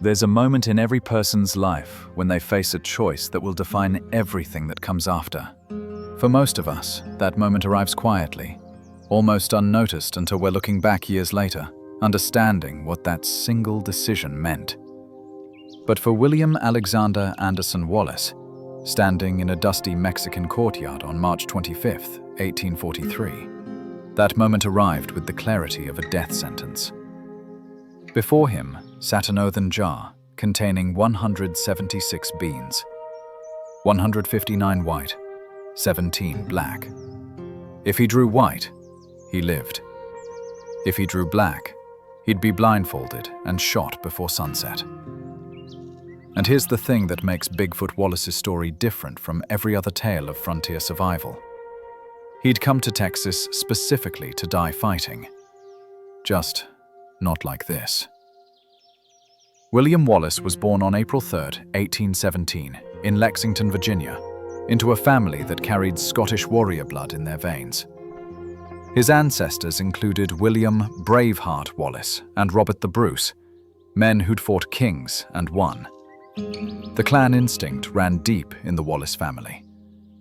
There's a moment in every person's life when they face a choice that will define everything that comes after. For most of us, that moment arrives quietly, almost unnoticed until we're looking back years later, understanding what that single decision meant. But for William Alexander Anderson Wallace, standing in a dusty Mexican courtyard on March 25, 1843, that moment arrived with the clarity of a death sentence. Before him sat an earthen jar containing 176 beans, 159 white, 17 black. If he drew white, he lived. If he drew black, he'd be blindfolded and shot before sunset. And here's the thing that makes Bigfoot Wallace's story different from every other tale of frontier survival. He'd come to Texas specifically to die fighting. Just not like this. William Wallace was born on April 3, 1817, in Lexington, Virginia, into a family that carried Scottish warrior blood in their veins. His ancestors included William Braveheart Wallace and Robert the Bruce, men who'd fought kings and won. The clan instinct ran deep in the Wallace family.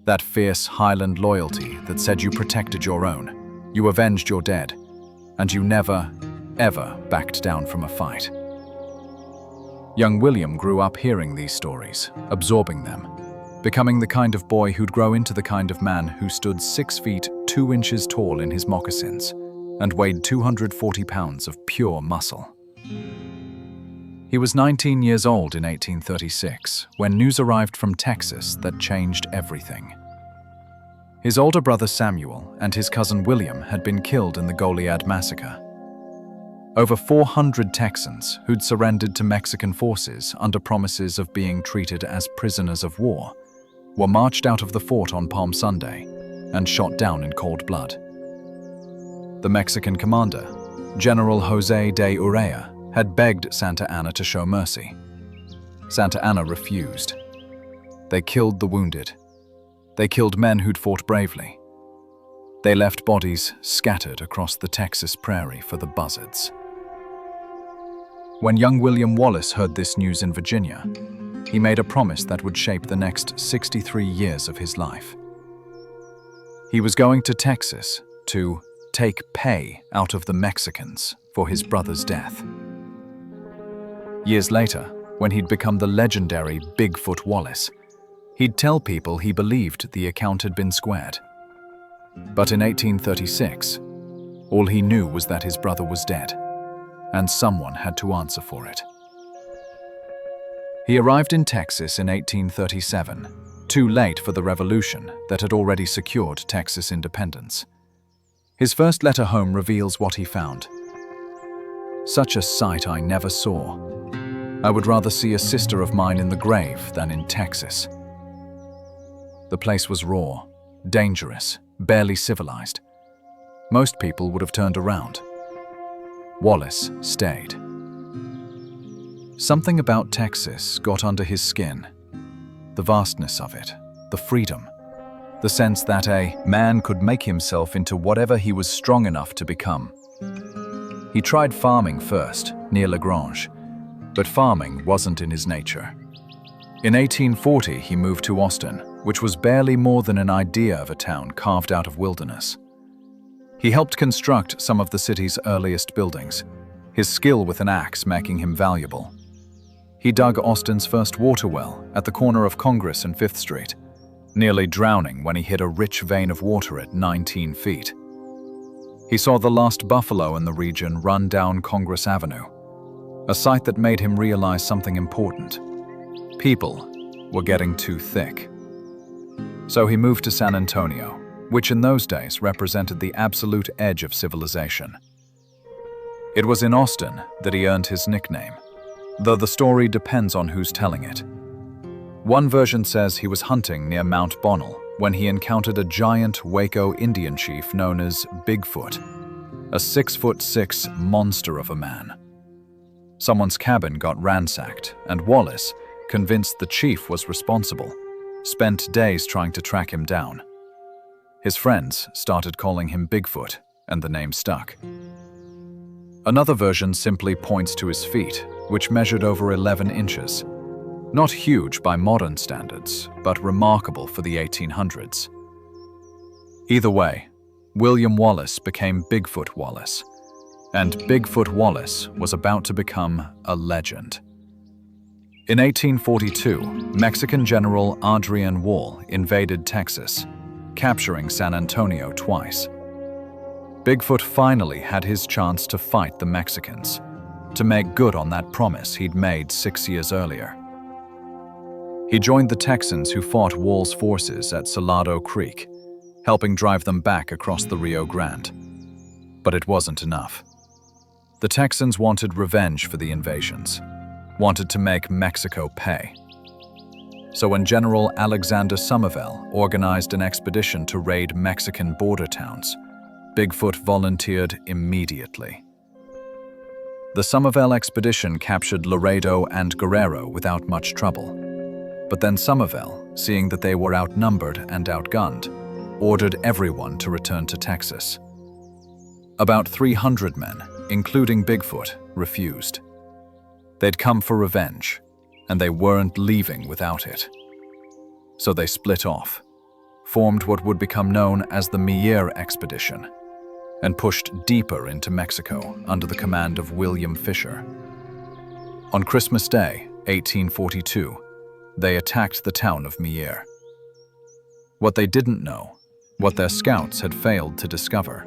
That fierce Highland loyalty that said you protected your own, you avenged your dead, and you never, ever backed down from a fight. Young William grew up hearing these stories, absorbing them, becoming the kind of boy who'd grow into the kind of man who stood 6 feet 2 inches tall in his moccasins and weighed 240 pounds of pure muscle. He was 19 years old in 1836 when news arrived from Texas that changed everything. His older brother Samuel and his cousin William had been killed in the Goliad massacre. Over 400 Texans who'd surrendered to Mexican forces under promises of being treated as prisoners of war were marched out of the fort on Palm Sunday and shot down in cold blood. The Mexican commander, General José de Urrea, had begged Santa Anna to show mercy. Santa Anna refused. They killed the wounded. They killed men who'd fought bravely. They left bodies scattered across the Texas prairie for the buzzards. When young William Wallace heard this news in Virginia, he made a promise that would shape the next 63 years of his life. He was going to Texas to take pay out of the Mexicans for his brother's death. Years later, when he'd become the legendary Bigfoot Wallace, he'd tell people he believed the account had been squared. But in 1836, all he knew was that his brother was dead, and someone had to answer for it. He arrived in Texas in 1837, too late for the revolution that had already secured Texas independence. His first letter home reveals what he found. "Such a sight I never saw. I would rather see a sister of mine in the grave than in Texas." The place was raw, dangerous, barely civilized. Most people would have turned around. Wallace stayed. Something about Texas got under his skin. The vastness of it, the freedom, the sense that a man could make himself into whatever he was strong enough to become. He tried farming first, near LaGrange, but farming wasn't in his nature. In 1840, he moved to Austin, which was barely more than an idea of a town carved out of wilderness. He helped construct some of the city's earliest buildings, his skill with an axe making him valuable. He dug Austin's first water well at the corner of Congress and 5th Street, nearly drowning when he hit a rich vein of water at 19 feet. He saw the last buffalo in the region run down Congress Avenue, a sight that made him realize something important. People were getting too thick. So he moved to San Antonio, which in those days represented the absolute edge of civilization. It was in Austin that he earned his nickname, though the story depends on who's telling it. One version says he was hunting near Mount Bonnell when he encountered a giant Waco Indian chief known as Bigfoot, a 6'6" monster of a man. Someone's cabin got ransacked, and Wallace, convinced the chief was responsible, spent days trying to track him down. His friends started calling him Bigfoot, and the name stuck. Another version simply points to his feet, which measured over 11 inches. Not huge by modern standards, but remarkable for the 1800s. Either way, William Wallace became Bigfoot Wallace, and Bigfoot Wallace was about to become a legend. In 1842, Mexican General Adrian Wall invaded Texas, capturing San Antonio twice. Bigfoot finally had his chance to fight the Mexicans, to make good on that promise he'd made 6 years earlier. He joined the Texans who fought Wall's forces at Salado Creek, helping drive them back across the Rio Grande. But it wasn't enough. The Texans wanted revenge for the invasions, wanted to make Mexico pay. So when General Alexander Somervell organized an expedition to raid Mexican border towns, Bigfoot volunteered immediately. The Somervell expedition captured Laredo and Guerrero without much trouble. But then Somervell, seeing that they were outnumbered and outgunned, ordered everyone to return to Texas. About 300 men, including Bigfoot, refused. They'd come for revenge, and they weren't leaving without it. So they split off, formed what would become known as the Mier expedition, and pushed deeper into Mexico under the command of William Fisher. On Christmas Day, 1842, they attacked the town of Mier. What they didn't know, what their scouts had failed to discover,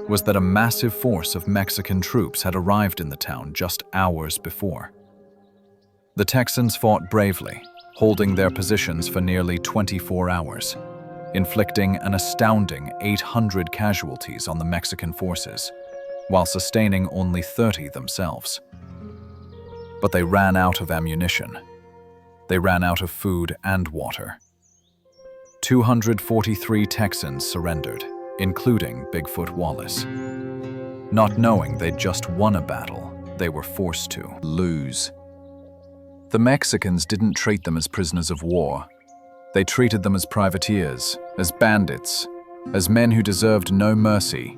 was that a massive force of Mexican troops had arrived in the town just hours before. The Texans fought bravely, holding their positions for nearly 24 hours, inflicting an astounding 800 casualties on the Mexican forces, while sustaining only 30 themselves. But they ran out of ammunition. They ran out of food and water. 243 Texans surrendered, including Bigfoot Wallace. Not knowing they'd just won a battle they were forced to lose. The Mexicans didn't treat them as prisoners of war. They treated them as privateers, as bandits, as men who deserved no mercy.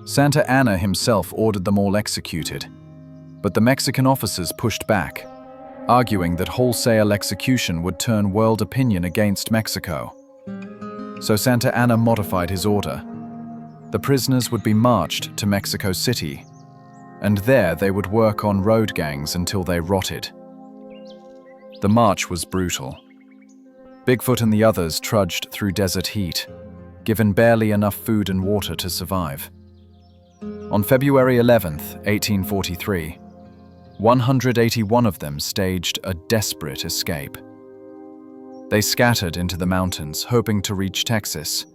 Santa Anna himself ordered them all executed, but the Mexican officers pushed back, arguing that wholesale execution would turn world opinion against Mexico. So Santa Anna modified his order. The prisoners would be marched to Mexico City, and there they would work on road gangs until they rotted. The march was brutal. Bigfoot and the others trudged through desert heat, given barely enough food and water to survive. On February 11th, 1843, 181 of them staged a desperate escape. They scattered into the mountains, hoping to reach Texas,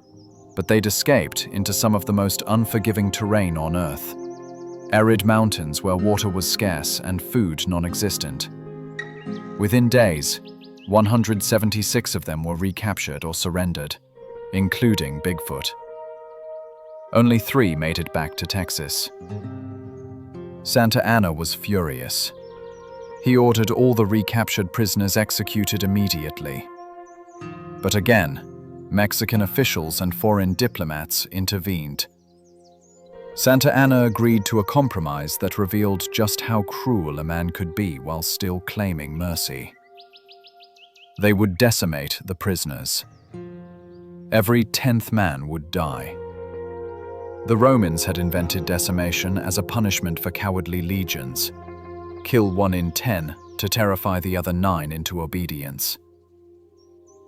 but they'd escaped into some of the most unforgiving terrain on Earth. Arid mountains where water was scarce and food non-existent. Within days, 176 of them were recaptured or surrendered, including Bigfoot. Only 3 made it back to Texas. Santa Anna was furious. He ordered all the recaptured prisoners executed immediately. But again, Mexican officials and foreign diplomats intervened. Santa Anna agreed to a compromise that revealed just how cruel a man could be while still claiming mercy. They would decimate the prisoners. Every 10th man would die. The Romans had invented decimation as a punishment for cowardly legions. Kill 1 in 10 to terrify the other 9 into obedience.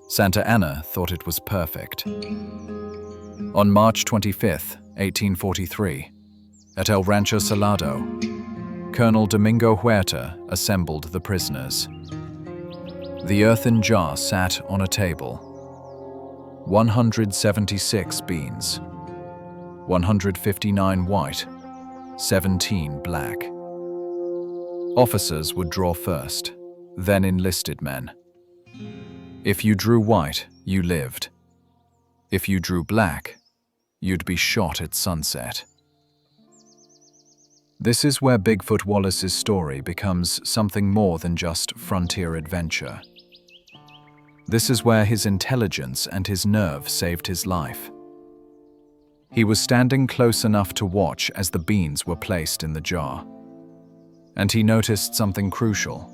Santa Anna thought it was perfect. On March 25, 1843, at El Rancho Salado, Colonel Domingo Huerta assembled the prisoners. The earthen jar sat on a table. 176 beans. 159 white, 17 black. Officers would draw first, then enlisted men. If you drew white, you lived. If you drew black, you'd be shot at sunset. This is where Bigfoot Wallace's story becomes something more than just frontier adventure. This is where his intelligence and his nerve saved his life. He was standing close enough to watch as the beans were placed in the jar. And he noticed something crucial.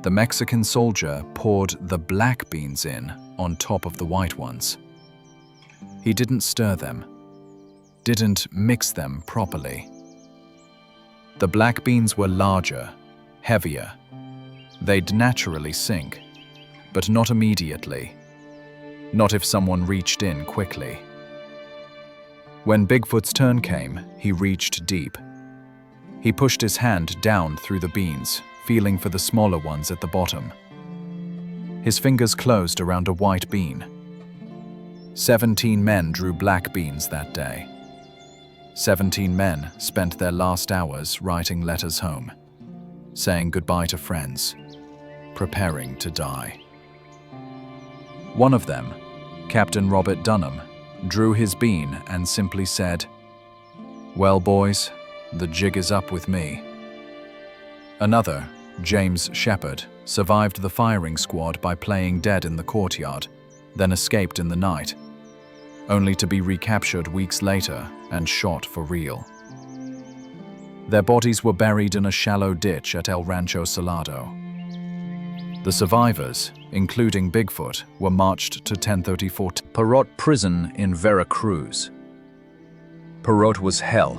The Mexican soldier poured the black beans in on top of the white ones. He didn't stir them, didn't mix them properly. The black beans were larger, heavier. They'd naturally sink, but not immediately. Not if someone reached in quickly. When Bigfoot's turn came, he reached deep. He pushed his hand down through the beans, feeling for the smaller ones at the bottom. His fingers closed around a white bean. 17 men drew black beans that day. 17 men spent their last hours writing letters home, saying goodbye to friends, preparing to die. One of them, Captain Robert Dunham, drew his bean and simply said, "Well, boys, the jig is up with me." Another, James Shepherd, survived the firing squad by playing dead in the courtyard, then escaped in the night, only to be recaptured weeks later and shot for real. Their bodies were buried in a shallow ditch at El Rancho Salado. The survivors, including Bigfoot, were marched to 1034 Perote Prison in Veracruz. Perote was hell,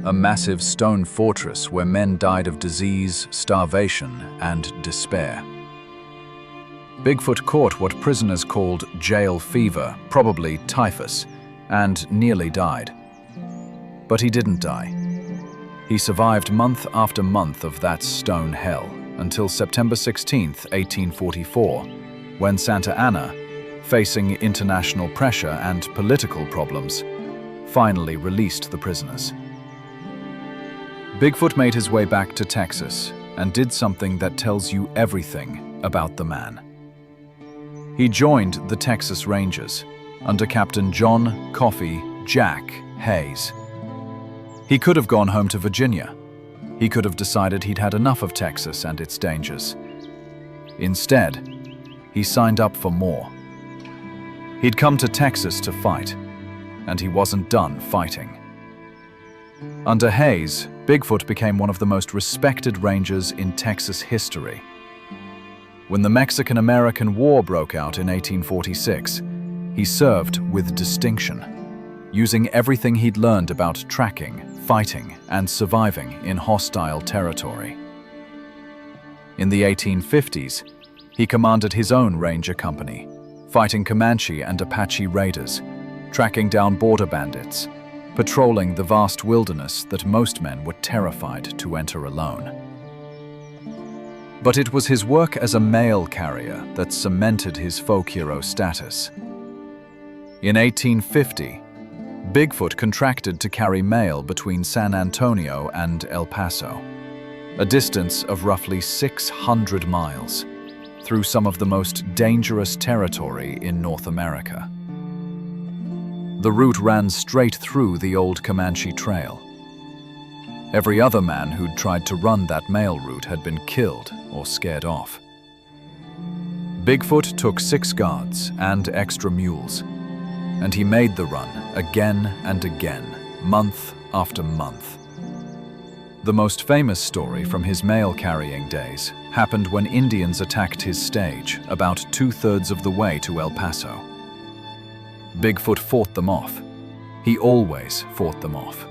a massive stone fortress where men died of disease, starvation, and despair. Bigfoot caught what prisoners called jail fever, probably typhus, and nearly died. But he didn't die. He survived month after month of that stone hell until September 16, 1844, when Santa Anna, facing international pressure and political problems, finally released the prisoners. Bigfoot made his way back to Texas and did something that tells you everything about the man. He joined the Texas Rangers under Captain John Coffee Jack Hayes. He could have gone home to Virginia. He could have decided he'd had enough of Texas and its dangers. Instead, he signed up for more. He'd come to Texas to fight, and he wasn't done fighting. Under Hayes, Bigfoot became one of the most respected rangers in Texas history. When the Mexican-American War broke out in 1846, he served with distinction, using everything he'd learned about tracking, fighting, and surviving in hostile territory. In the 1850s, he commanded his own ranger company, fighting Comanche and Apache raiders, tracking down border bandits, patrolling the vast wilderness that most men were terrified to enter alone. But it was his work as a mail carrier that cemented his folk hero status. In 1850, Bigfoot contracted to carry mail between San Antonio and El Paso, a distance of roughly 600 miles, through some of the most dangerous territory in North America. The route ran straight through the old Comanche Trail. Every other man who'd tried to run that mail route had been killed or scared off. Bigfoot took 6 guards and extra mules, and he made the run again and again, month after month. The most famous story from his mail-carrying days happened when Indians attacked his stage about 2/3 of the way to El Paso. Bigfoot fought them off. He always fought them off.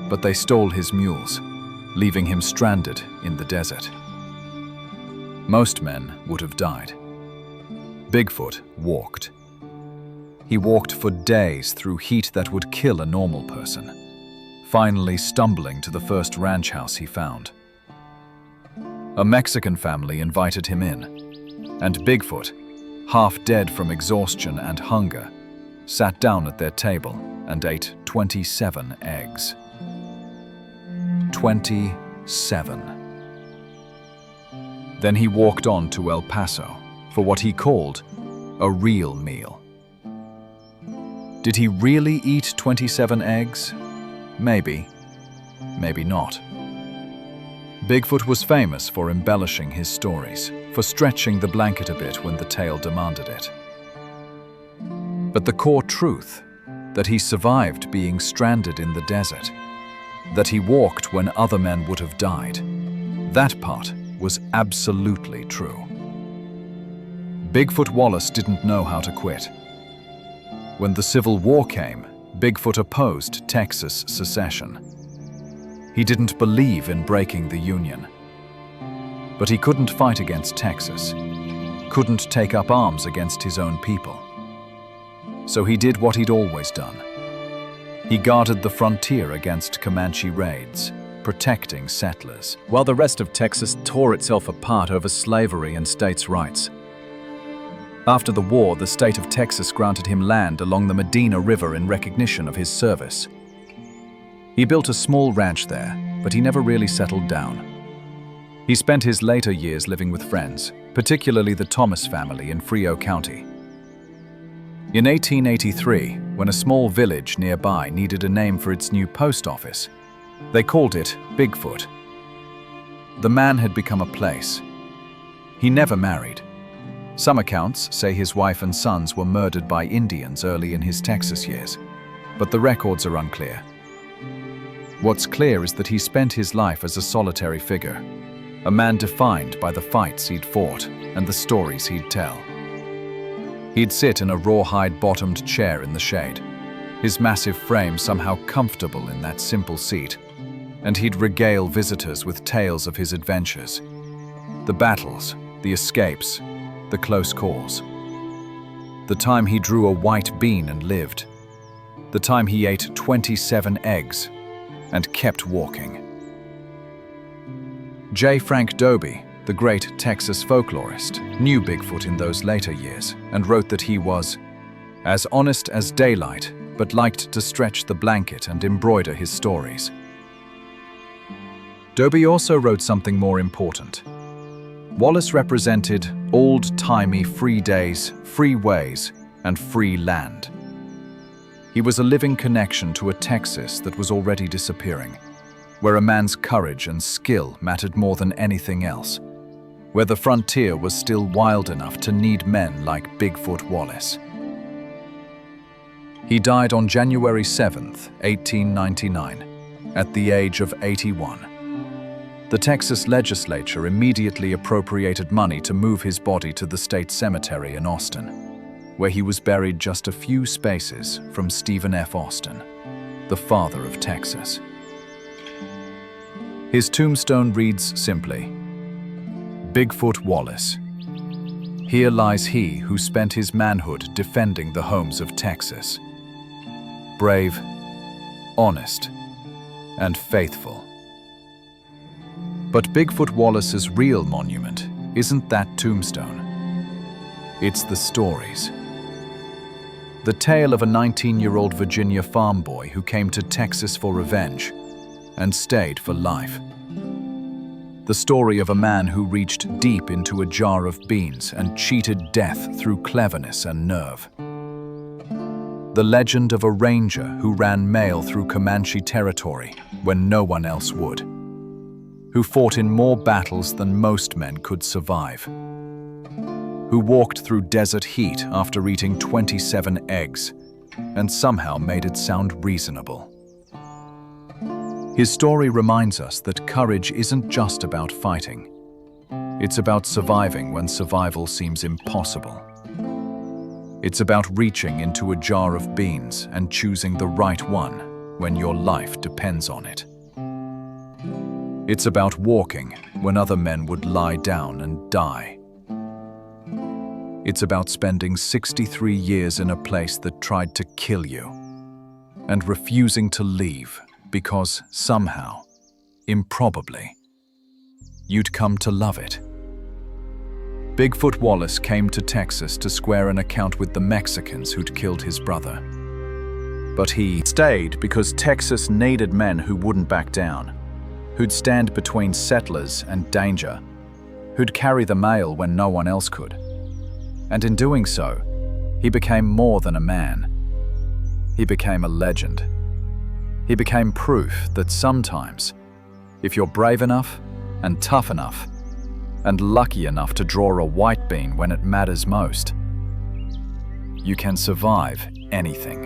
But they stole his mules, leaving him stranded in the desert. Most men would have died. Bigfoot walked. He walked for days through heat that would kill a normal person, finally stumbling to the first ranch house he found. A Mexican family invited him in, and Bigfoot, half dead from exhaustion and hunger, sat down at their table and ate 27 eggs. 27. Then he walked on to El Paso for what he called a real meal. Did he really eat 27 eggs? Maybe. Maybe not. Bigfoot was famous for embellishing his stories, for stretching the blanket a bit when the tale demanded it. But the core truth, that he survived being stranded in the desert, that he walked when other men would have died. That part was absolutely true. Bigfoot Wallace didn't know how to quit. When the Civil War came, Bigfoot opposed Texas secession. He didn't believe in breaking the Union. But he couldn't fight against Texas, couldn't take up arms against his own people. So he did what he'd always done. He guarded the frontier against Comanche raids, protecting settlers, while the rest of Texas tore itself apart over slavery and states' rights. After the war, the state of Texas granted him land along the Medina River in recognition of his service. He built a small ranch there, but he never really settled down. He spent his later years living with friends, particularly the Thomas family in Frio County. In 1883, when a small village nearby needed a name for its new post office, they called it Bigfoot. The man had become a place. He never married. Some accounts say his wife and sons were murdered by Indians early in his Texas years, but the records are unclear. What's clear is that he spent his life as a solitary figure, a man defined by the fights he'd fought and the stories he'd tell. He'd sit in a rawhide-bottomed chair in the shade, his massive frame somehow comfortable in that simple seat, and he'd regale visitors with tales of his adventures, the battles, the escapes, the close calls. The time he drew a white bean and lived, the time he ate 27 eggs and kept walking. J. Frank Dobie, the great Texas folklorist, knew Bigfoot in those later years and wrote that he was as honest as daylight, but liked to stretch the blanket and embroider his stories. Dobie also wrote something more important. Wallace represented old-timey free days, free ways, and free land. He was a living connection to a Texas that was already disappearing, where a man's courage and skill mattered more than anything else, where the frontier was still wild enough to need men like Bigfoot Wallace. He died on January 7th, 1899, at the age of 81. The Texas legislature immediately appropriated money to move his body to the state cemetery in Austin, where he was buried just a few spaces from Stephen F. Austin, the father of Texas. His tombstone reads simply, Bigfoot Wallace. Here lies he who spent his manhood defending the homes of Texas. Brave, honest, and faithful. But Bigfoot Wallace's real monument isn't that tombstone. It's the stories. The tale of a 19-year-old Virginia farm boy who came to Texas for revenge and stayed for life. The story of a man who reached deep into a jar of beans and cheated death through cleverness and nerve. The legend of a ranger who ran mail through Comanche territory when no one else would, who fought in more battles than most men could survive, who walked through desert heat after eating 27 eggs and somehow made it sound reasonable. His story reminds us that courage isn't just about fighting. It's about surviving when survival seems impossible. It's about reaching into a jar of beans and choosing the right one when your life depends on it. It's about walking when other men would lie down and die. It's about spending 63 years in a place that tried to kill you and refusing to leave because somehow, improbably, you'd come to love it. Bigfoot Wallace came to Texas to square an account with the Mexicans who'd killed his brother. But he stayed because Texas needed men who wouldn't back down, who'd stand between settlers and danger, who'd carry the mail when no one else could. And in doing so, he became more than a man. He became a legend. He became proof that sometimes, if you're brave enough and tough enough and lucky enough to draw a white bean when it matters most, you can survive anything.